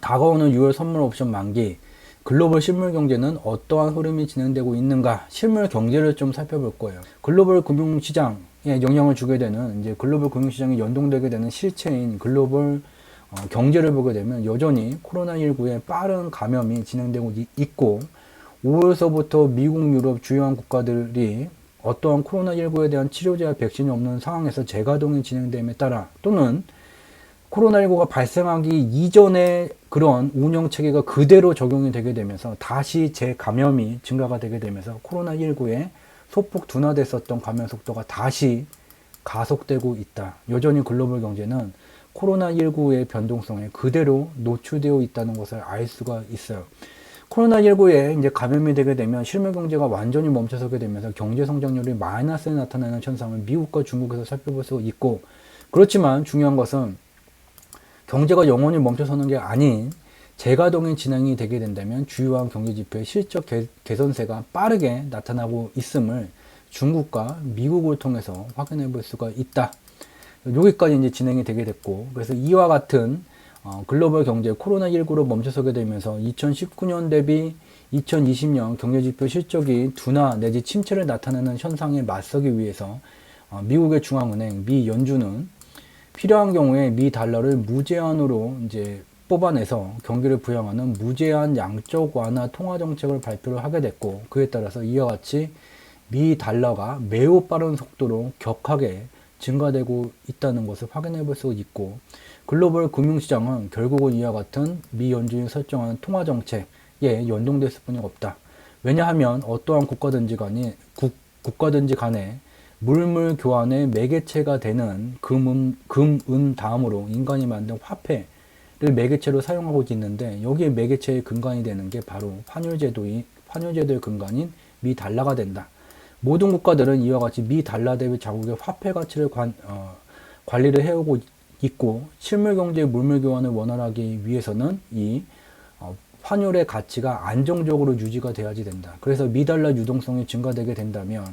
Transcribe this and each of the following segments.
다가오는 6월 선물 옵션 만기, 글로벌 실물 경제는 어떠한 흐름이 진행되고 있는가? 실물 경제를 좀 살펴볼 거예요. 글로벌 금융시장에 영향을 주게 되는, 이제 글로벌 금융시장에 연동되게 되는 실체인 글로벌 경제를 보게 되면 여전히 코로나19의 빠른 감염이 진행되고 있고, 5월서부터 미국, 유럽 주요한 국가들이 어떠한 코로나19에 대한 치료제와 백신이 없는 상황에서 재가동이 진행됨에 따라, 또는 코로나19가 발생하기 이전의 그런 운영 체계가 그대로 적용이 되게 되면서 다시 재감염이 증가가 되게 되면서 코로나19에 소폭 둔화됐었던 감염 속도가 다시 가속되고 있다. 여전히 글로벌 경제는 코로나19의 변동성에 그대로 노출되어 있다는 것을 알 수가 있어요. 코로나19에 이제 감염이 되게 되면 실물 경제가 완전히 멈춰서게 되면서 경제 성장률이 마이너스에 나타나는 현상을 미국과 중국에서 살펴볼 수 있고, 그렇지만 중요한 것은 경제가 영원히 멈춰서는 게 아닌 재가동이 진행이 되게 된다면 주요한 경제 지표의 실적 개선세가 빠르게 나타나고 있음을 중국과 미국을 통해서 확인해 볼 수가 있다. 여기까지 이제 진행이 되게 됐고, 그래서 이와 같은 글로벌 경제 코로나19로 멈춰서게 되면서 2019년 대비 2020년 경제지표 실적이 둔화 내지 침체를 나타내는 현상에 맞서기 위해서 미국의 중앙은행, 미 연준은 필요한 경우에 미 달러를 무제한으로 이제 뽑아내서 경기를 부양하는 무제한 양적 완화 통화 정책을 발표를 하게 됐고, 그에 따라서 이와 같이 미 달러가 매우 빠른 속도로 격하게 증가되고 있다는 것을 확인해 볼 수 있고, 글로벌 금융시장은 결국은 이와 같은 미 연준이 설정한 통화 정책에 연동될 수뿐이 없다. 왜냐하면 어떠한 국가든지 간에 물물 교환의 매개체가 되는 금, 다음으로 인간이 만든 화폐를 매개체로 사용하고 있는데, 여기에 매개체의 근간이 되는 게 바로 환율제도의 근간인 미 달러가 된다. 모든 국가들은 이와 같이 미 달러 대비 자국의 화폐 가치를 관리를 해오고 있고, 실물 경제의 물물 교환을 원활하게 위해서는 이 환율의 가치가 안정적으로 유지가 돼야지 된다. 그래서 미 달러 유동성이 증가되게 된다면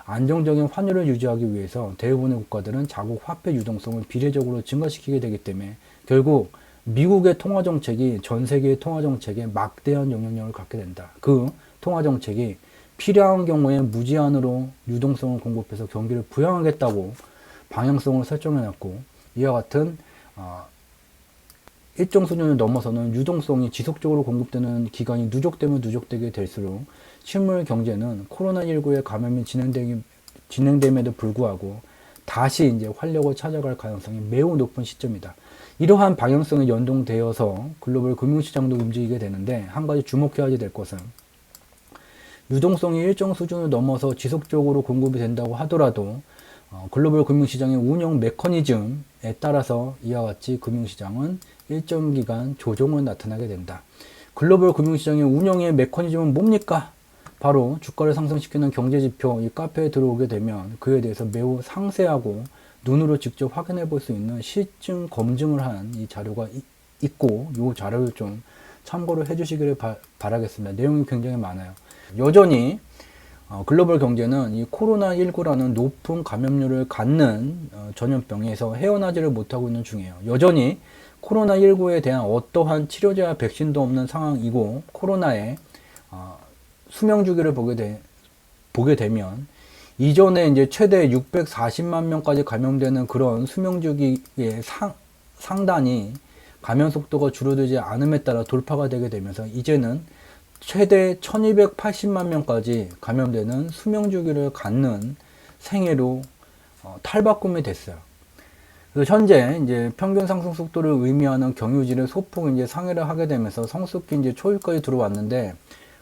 안정적인 환율을 유지하기 위해서 대부분의 국가들은 자국 화폐 유동성을 비례적으로 증가시키게 되기 때문에 결국 미국의 통화정책이 전 세계의 통화정책에 막대한 영향력을 갖게 된다. 그 통화정책이 필요한 경우에 무제한으로 유동성을 공급해서 경기를 부양하겠다고 방향성을 설정해놨고, 이와 같은 일정 수준을 넘어서는 유동성이 지속적으로 공급되는 기간이 누적되면 누적되게 될수록 실물 경제는 코로나19의 감염이 진행됨에도 불구하고 다시 이제 활력을 찾아갈 가능성이 매우 높은 시점이다. 이러한 방향성에 연동되어서 글로벌 금융시장도 움직이게 되는데, 한 가지 주목해야 될 것은 유동성이 일정 수준을 넘어서 지속적으로 공급이 된다고 하더라도 글로벌 금융시장의 운영 메커니즘에 따라서 이와 같이 금융시장은 일정 기간 조정을 나타나게 된다. 글로벌 금융시장의 운영의 메커니즘은 뭡니까? 바로 주가를 상승시키는 경제지표, 이 카페에 들어오게 되면 그에 대해서 매우 상세하고 눈으로 직접 확인해 볼 수 있는 실증 검증을 한 이 자료가 있고, 이 자료를 좀 참고를 해 주시기를 바라겠습니다. 내용이 굉장히 많아요. 여전히 글로벌 경제는 이 코로나19라는 높은 감염률을 갖는 전염병에서 헤어나지를 못하고 있는 중이에요. 여전히 코로나19에 대한 어떠한 치료제와 백신도 없는 상황이고, 코로나의 수명 주기를 보게 되면 이전에 이제 최대 640만 명까지 감염되는 그런 수명 주기의 상단이 감염 속도가 줄어들지 않음에 따라 돌파가 되게 되면서 이제는 최대 1280만 명까지 감염되는 수명 주기를 갖는 생애로 탈바꿈이 됐어요. 그래서 현재 이제 평균 상승 속도를 의미하는 경유지를 소폭 이제 상회를 하게 되면서 성숙기 이제 초율까지 들어왔는데,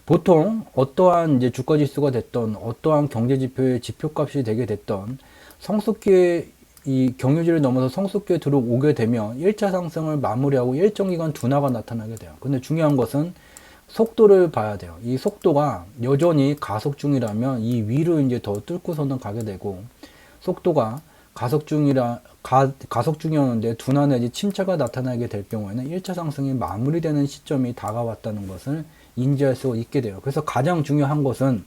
보통 어떠한 이제 주가 지수가 됐던 어떠한 경제 지표의 지표값이 되게 됐던 성숙기에 이 경유지를 넘어서 성숙기에 들어오게 되면 1차 상승을 마무리하고 일정 기간 둔화가 나타나게 돼요. 근데 중요한 것은 속도를 봐야 돼요. 이 속도가 여전히 가속 중이라면 이 위로 이제 더 뚫고서는 가게 되고, 속도가 가속 중이었는데 둔화 내지 침체가 나타나게 될 경우에는 1차 상승이 마무리되는 시점이 다가왔다는 것을 인지할 수 있게 돼요. 그래서 가장 중요한 것은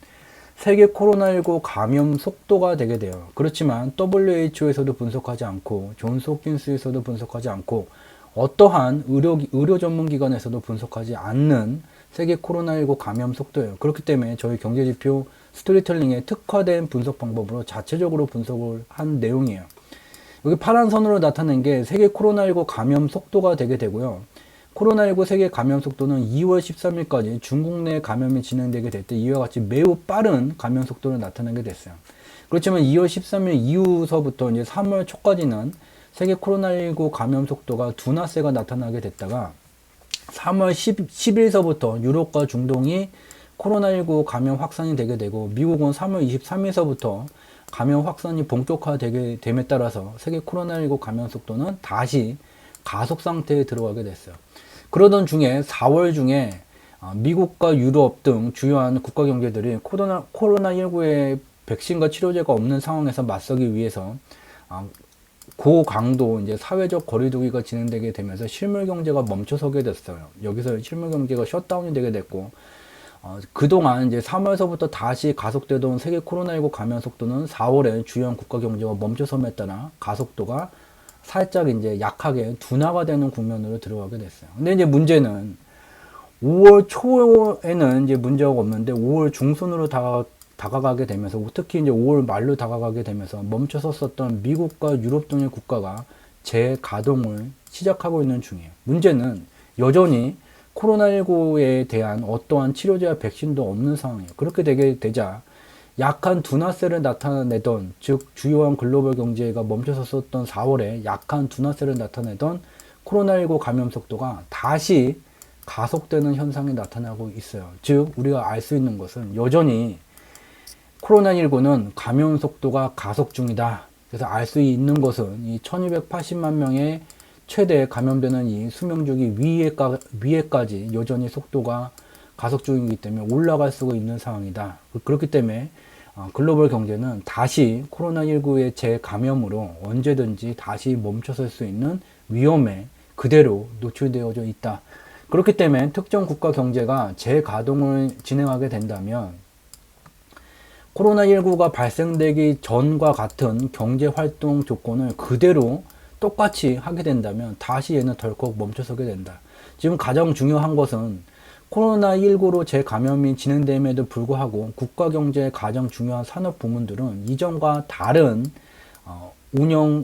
세계 코로나19 감염 속도가 되게 돼요. 그렇지만 WHO에서도 분석하지 않고 존스 홉킨스에서도 분석하지 않고 어떠한 의료 전문 기관에서도 분석하지 않는 세계 코로나19 감염 속도예요. 그렇기 때문에 저희 경제지표 스토리텔링에 특화된 분석 방법으로 자체적으로 분석을 한 내용이에요. 여기 파란 선으로 나타낸 게 세계 코로나19 감염 속도가 되게 되고요. 코로나19 세계 감염 속도는 2월 13일까지 중국 내 감염이 진행되게 될 때 이와 같이 매우 빠른 감염 속도를 나타내게 됐어요. 그렇지만 2월 13일 이후서부터 이제 3월 초까지는 세계 코로나19 감염 속도가 둔화세가 나타나게 됐다가 3월 10일서부터 유럽과 중동이 코로나19 감염 확산이 되게 되고 미국은 3월 23일서부터 감염 확산이 본격화되게 됨에 따라서 세계 코로나19 감염 속도는 다시 가속 상태에 들어가게 됐어요. 그러던 중에 4월 중에 미국과 유럽 등 주요한 국가 경제들이 코로나19의 백신과 치료제가 없는 상황에서 맞서기 위해서 고강도 이제 사회적 거리두기가 진행되게 되면서 실물 경제가 멈춰서게 됐어요. 여기서 실물 경제가 셧다운이 되게 됐고, 그동안 이제 3월서부터 다시 가속되던 세계 코로나19 감염 속도는 4월에 주요한 국가 경제가 멈춰섬에 따라 가속도가 살짝 이제 약하게 둔화가 되는 국면으로 들어가게 됐어요. 근데 이제 문제는 5월 초에는 이제 문제가 없는데 5월 중순으로 다가가게 되면서 특히 이제 5월 말로 다가가게 되면서 멈춰섰었던 미국과 유럽 등의 국가가 재가동을 시작하고 있는 중이에요. 문제는 여전히 코로나19에 대한 어떠한 치료제와 백신도 없는 상황이에요. 그렇게 되게 되자 약한 둔화세를 나타내던, 즉 주요한 글로벌 경제가 멈춰섰었던 4월에 약한 둔화세를 나타내던 코로나19 감염 속도가 다시 가속되는 현상이 나타나고 있어요. 즉 우리가 알 수 있는 것은 여전히 코로나19는 감염 속도가 가속 중이다. 그래서 알 수 있는 것은 이 1280만 명의 최대 감염되는 이 수명주기 위에까지 여전히 속도가 가속 중이기 때문에 올라갈 수가 있는 상황이다. 그렇기 때문에 글로벌 경제는 다시 코로나19의 재감염으로 언제든지 다시 멈춰설 수 있는 위험에 그대로 노출되어져 있다. 그렇기 때문에 특정 국가 경제가 재가동을 진행하게 된다면 코로나19가 발생되기 전과 같은 경제활동 조건을 그대로 똑같이 하게 된다면 다시 얘는 덜컥 멈춰서게 된다. 지금 가장 중요한 것은 코로나19로 재감염이 진행됨에도 불구하고 국가 경제의 가장 중요한 산업 부문들은 이전과 다른 운영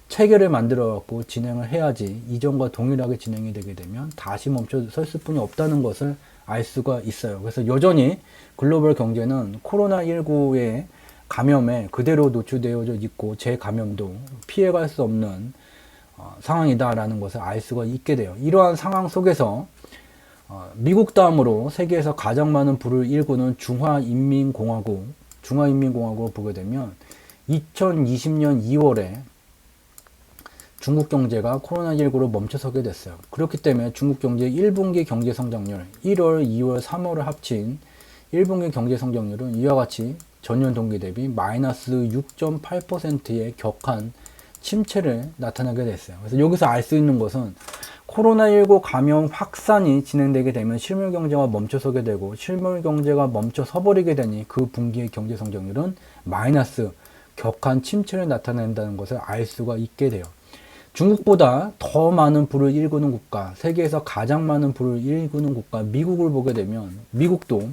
체계를 만들어 갖고 진행을 해야지 이전과 동일하게 진행이 되게 되면 다시 멈춰설 수뿐이 없다는 것을 알 수가 있어요. 그래서 여전히 글로벌 경제는 코로나19의 감염에 그대로 노출되어져 있고 재감염도 피해갈 수 없는 상황이다라는 것을 알 수가 있게 돼요. 이러한 상황 속에서 미국 다음으로 세계에서 가장 많은 부를 일구는 중화인민공화국을 보게 되면 2020년 2월에 중국 경제가 코로나19로 멈춰서게 됐어요. 그렇기 때문에 중국 경제 1분기 경제 성장률 1월, 2월, 3월을 합친 1분기 경제 성장률은 이와 같이 전년 동기 대비 마이너스 6.8%의 격한 침체를 나타나게 됐어요. 그래서 여기서 알 수 있는 것은 코로나19 감염 확산이 진행되게 되면 실물 경제가 멈춰서게 되고 실물 경제가 멈춰서 버리게 되니 그 분기의 경제 성장률은 마이너스 격한 침체를 나타낸다는 것을 알 수가 있게 돼요. 중국보다 더 많은 부를 일구는 국가, 세계에서 가장 많은 부를 일구는 국가 미국을 보게 되면 미국도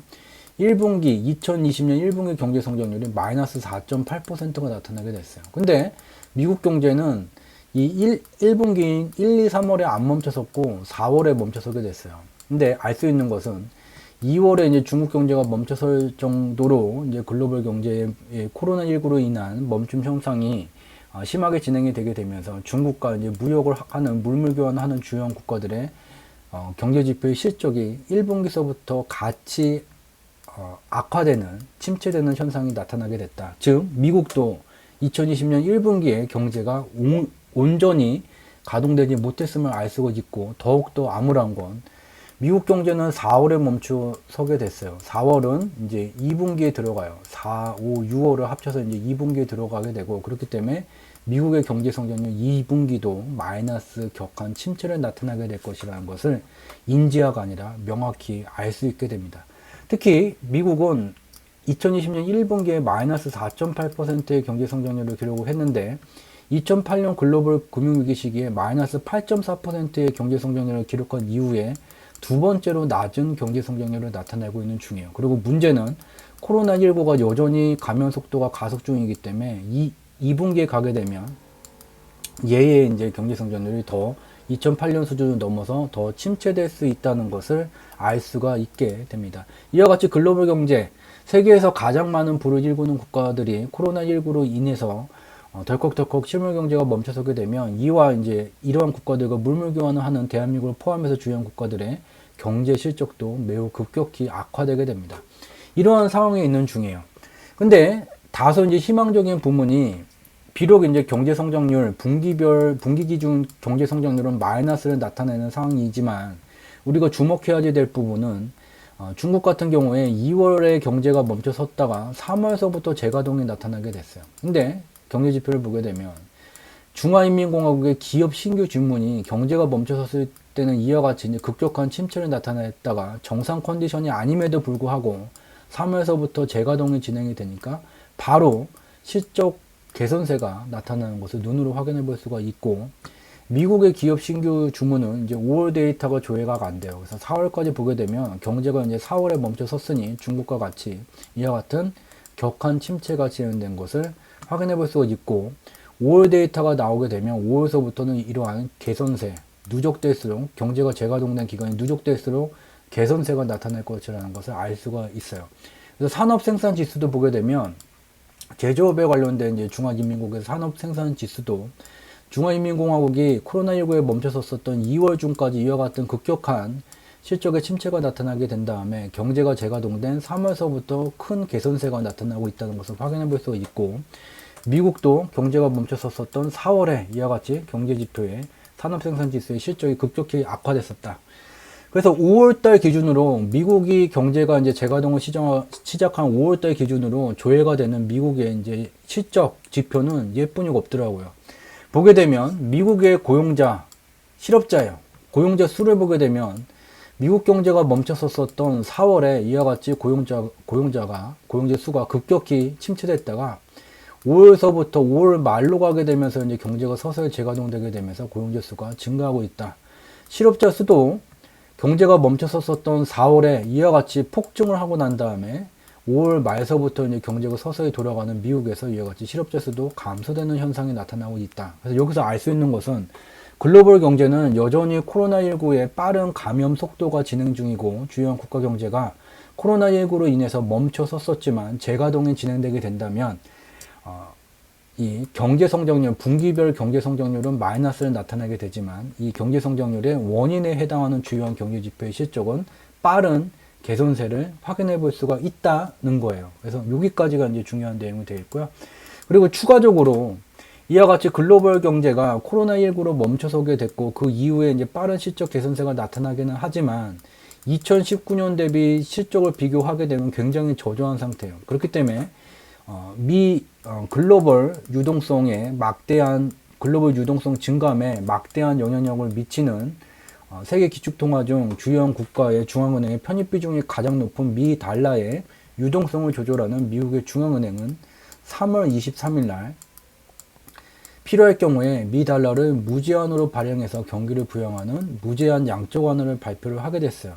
2020년 1분기 경제 성장률이 마이너스 4.8%가 나타나게 됐어요. 근데 미국 경제는 이 1분기 1, 2, 3월에 안 멈춰섰고 4월에 멈춰서게 됐어요. 근데 알 수 있는 것은 2월에 이제 중국 경제가 멈춰설 정도로 이제 글로벌 경제의 코로나19로 인한 멈춤 현상이 심하게 진행이 되게 되면서 중국과 이제 무역을 하는 물물 교환하는 주요한 국가들의 경제 지표의 실적이 1분기서부터 같이 악화되는 침체되는 현상이 나타나게 됐다. 즉 미국도 2020년 1분기에 경제가 온전히 가동되지 못했음을 알 수가 있고 더욱더 암울한 건 미국 경제는 4월에 멈춰서게 됐어요. 4월은 이제 2분기에 들어가요. 4, 5, 6월을 합쳐서 이제 2분기에 들어가게 되고 그렇기 때문에 미국의 경제 성장률 2분기도 마이너스 격한 침체를 나타나게 될 것이라는 것을 인지하가 아니라 명확히 알 수 있게 됩니다. 특히 미국은 2020년 1분기에 마이너스 4.8%의 경제 성장률을 기록을 했는데 2008년 글로벌 금융위기 시기에 마이너스 8.4%의 경제 성장률을 기록한 이후에 두 번째로 낮은 경제 성장률을 나타내고 있는 중이에요. 그리고 문제는 코로나19가 여전히 감염 속도가 가속 중이기 때문에 2분기에 가게 되면 얘의 이제 경제 성장률이 더 2008년 수준을 넘어서 더 침체될 수 있다는 것을 알 수가 있게 됩니다. 이와 같이 글로벌 경제, 세계에서 가장 많은 부를 일구는 국가들이 코로나19로 인해서 덜컥덜컥 실물 경제가 멈춰서게 되면 이와 이제 이러한 국가들과 물물 교환을 하는 대한민국을 포함해서 주요한 국가들의 경제 실적도 매우 급격히 악화되게 됩니다. 이러한 상황에 있는 중이에요. 근데 다소 이제 희망적인 부분이 비록 이제 경제 성장률 분기 기준 경제 성장률은 마이너스를 나타내는 상황이지만 우리가 주목해야 될 부분은 중국 같은 경우에 2월에 경제가 멈춰섰다가 3월서부터 재가동이 나타나게 됐어요. 근데 경제 지표를 보게 되면 중화인민공화국의 기업 신규 주문이 경제가 멈춰섰을 때는 이와 같이 이제 급격한 침체를 나타냈다가 정상 컨디션이 아님에도 불구하고 3월서부터 재가동이 진행이 되니까 바로 실적 개선세가 나타나는 것을 눈으로 확인해 볼 수가 있고, 미국의 기업 신규 주문은 이제 5월 데이터가 조회가 안 돼요. 그래서 4월까지 보게 되면 경제가 이제 4월에 멈춰섰으니 중국과 같이 이와 같은 격한 침체가 진행된 것을 확인해 볼 수가 있고, 5월 데이터가 나오게 되면 5월서부터는 이러한 개선세, 누적될수록 경제가 재가동된 기간이 누적될수록 개선세가 나타날 것이라는 것을 알 수가 있어요. 그래서 산업 생산 지수도 보게 되면 제조업에 관련된 이제 중화인민국의 산업 생산 지수도 중화인민공화국이 코로나19에 멈춰섰었던 2월 중까지 이와 같은 급격한 실적의 침체가 나타나게 된 다음에 경제가 재가동된 3월서부터 큰 개선세가 나타나고 있다는 것을 확인해 볼 수가 있고, 미국도 경제가 멈춰섰었던 4월에 이와 같이 경제지표의 산업생산지수의 실적이 급격히 악화됐었다. 그래서 5월달 기준으로 미국이 경제가 이제 재가동을 시작한 5월달 기준으로 조회가 되는 미국의 이제 실적 지표는 예뿐이가 없더라고요. 보게 되면 미국의 고용자, 실업자예요. 고용자 수를 보게 되면 미국 경제가 멈춰섰었던 4월에 이와 같이 고용자 수가 급격히 침체됐다가 5월서부터 5월 말로 가게 되면서 이제 경제가 서서히 재가동되게 되면서 고용자 수가 증가하고 있다. 실업자 수도 경제가 멈춰섰었던 4월에 이와 같이 폭증을 하고 난 다음에 5월 말서부터 이제 경제가 서서히 돌아가는 미국에서 이와 같이 실업자 수도 감소되는 현상이 나타나고 있다. 그래서 여기서 알 수 있는 것은 글로벌 경제는 여전히 코로나19의 빠른 감염 속도가 진행 중이고 주요한 국가 경제가 코로나19로 인해서 멈춰섰었지만 재가동이 진행되게 된다면 이 경제 성장률, 분기별 경제 성장률은 마이너스를 나타내게 되지만 이 경제 성장률의 원인에 해당하는 주요한 경제 지표의 실적은 빠른 개선세를 확인해 볼 수가 있다는 거예요. 그래서 여기까지가 이제 중요한 내용이 되어 있고요. 그리고 추가적으로 이와 같이 글로벌 경제가 코로나19로 멈춰서게 됐고 그 이후에 이제 빠른 실적 개선세가 나타나기는 하지만 2019년 대비 실적을 비교하게 되면 굉장히 저조한 상태예요. 그렇기 때문에 글로벌 유동성에 막대한 글로벌 유동성 증감에 막대한 영향력을 미치는 세계 기축통화 중 주요한 국가의 중앙은행의 편입 비중이 가장 높은 미 달러의 유동성을 조절하는 미국의 중앙은행은 3월 23일 날 필요할 경우에 미 달러를 무제한으로 발행해서 경기를 부양하는 무제한 양적 완화를 발표를 하게 됐어요.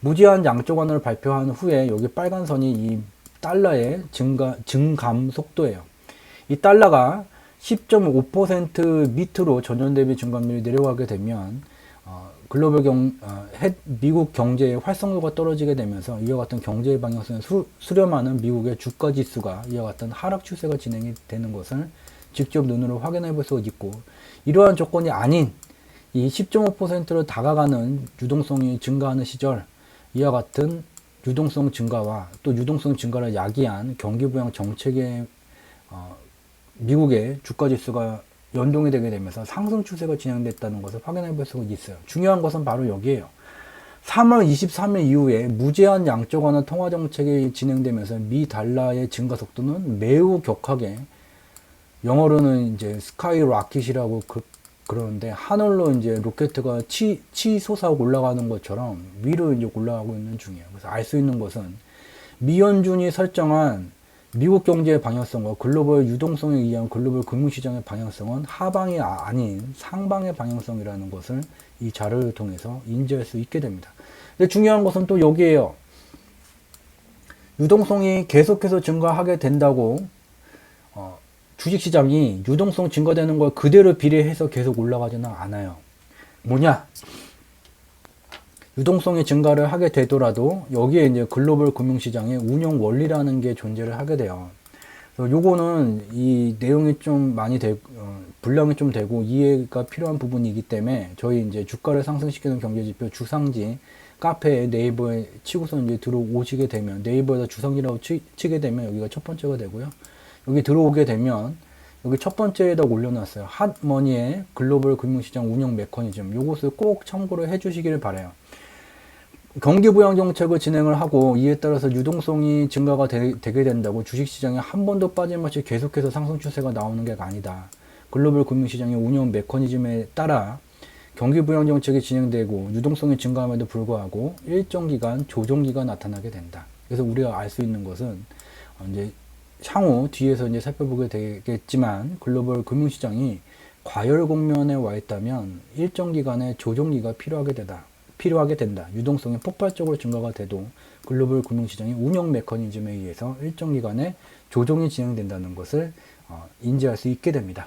무제한 양적 완화를 발표한 후에 여기 빨간 선이 이 달러의 증감 속도예요. 이 달러가 10.5% 밑으로 전년 대비 증감률이 내려가게 되면 미국 경제의 활성도가 떨어지게 되면서 이와 같은 경제의 방향성에 수렴하는 미국의 주가 지수가 이와 같은 하락 추세가 진행이 되는 것을 직접 눈으로 확인해 볼 수가 있고, 이러한 조건이 아닌 이 10.5%로 다가가는 유동성이 증가하는 시절 이와 같은 유동성 증가와 또 유동성 증가를 야기한 경기부양 정책의 미국의 주가지수가 연동이 되게 되면서 상승 추세가 진행됐다는 것을 확인해 볼 수가 있어요. 중요한 것은 바로 여기에요. 3월 23일 이후에 무제한 양적 완화 통화 정책이 진행되면서 미 달러의 증가 속도는 매우 격하게, 영어로는 이제 스카이 로켓이라고 그러는데 하늘로 이제 로켓가 치솟아서 올라가는 것처럼 위로 이제 올라가고 있는 중이에요. 그래서 알 수 있는 것은 미연준이 설정한 미국 경제의 방향성과 글로벌 유동성에 의한 글로벌 금융시장의 방향성은 하방이 아닌 상방의 방향성이라는 것을 이 자료를 통해서 인지할 수 있게 됩니다. 근데 중요한 것은 또 여기에요. 유동성이 계속해서 증가하게 된다고 주식시장이 유동성 증가되는 걸 그대로 비례해서 계속 올라가지는 않아요. 뭐냐? 유동성이 증가를 하게 되더라도 여기에 이제 글로벌 금융시장의 운영 원리라는 게 존재를 하게 돼요. 그래서 요거는 이 내용이 좀 많이 분량이 좀 되고 이해가 필요한 부분이기 때문에 저희 이제 주가를 상승시키는 경제지표 주상지 카페에 네이버에 치고서 이제 들어오시게 되면 네이버에다 주상지라고 치게 되면 여기가 첫 번째가 되고요. 여기 들어오게 되면 여기 첫 번째에다 올려놨어요. 핫머니의 글로벌 금융시장 운영 메커니즘. 요것을 꼭 참고를 해주시기를 바라요. 경기부양 정책을 진행을 하고 이에 따라서 유동성이 증가가 되게 된다고 주식시장에 한 번도 빠짐없이 계속해서 상승 추세가 나오는 게 아니다. 글로벌 금융시장의 운영 메커니즘에 따라 경기부양 정책이 진행되고 유동성이 증가함에도 불구하고 일정 기간 조정기가 나타나게 된다. 그래서 우리가 알 수 있는 것은 이제 향후 뒤에서 이제 살펴보게 되겠지만 글로벌 금융시장이 과열 국면에 와 있다면 일정 기간의 조정기가 필요하게 된다. 유동성이 폭발적으로 증가가 돼도 글로벌 금융시장의 운영 메커니즘에 의해서 일정 기간의 조정이 진행된다는 것을 인지할 수 있게 됩니다.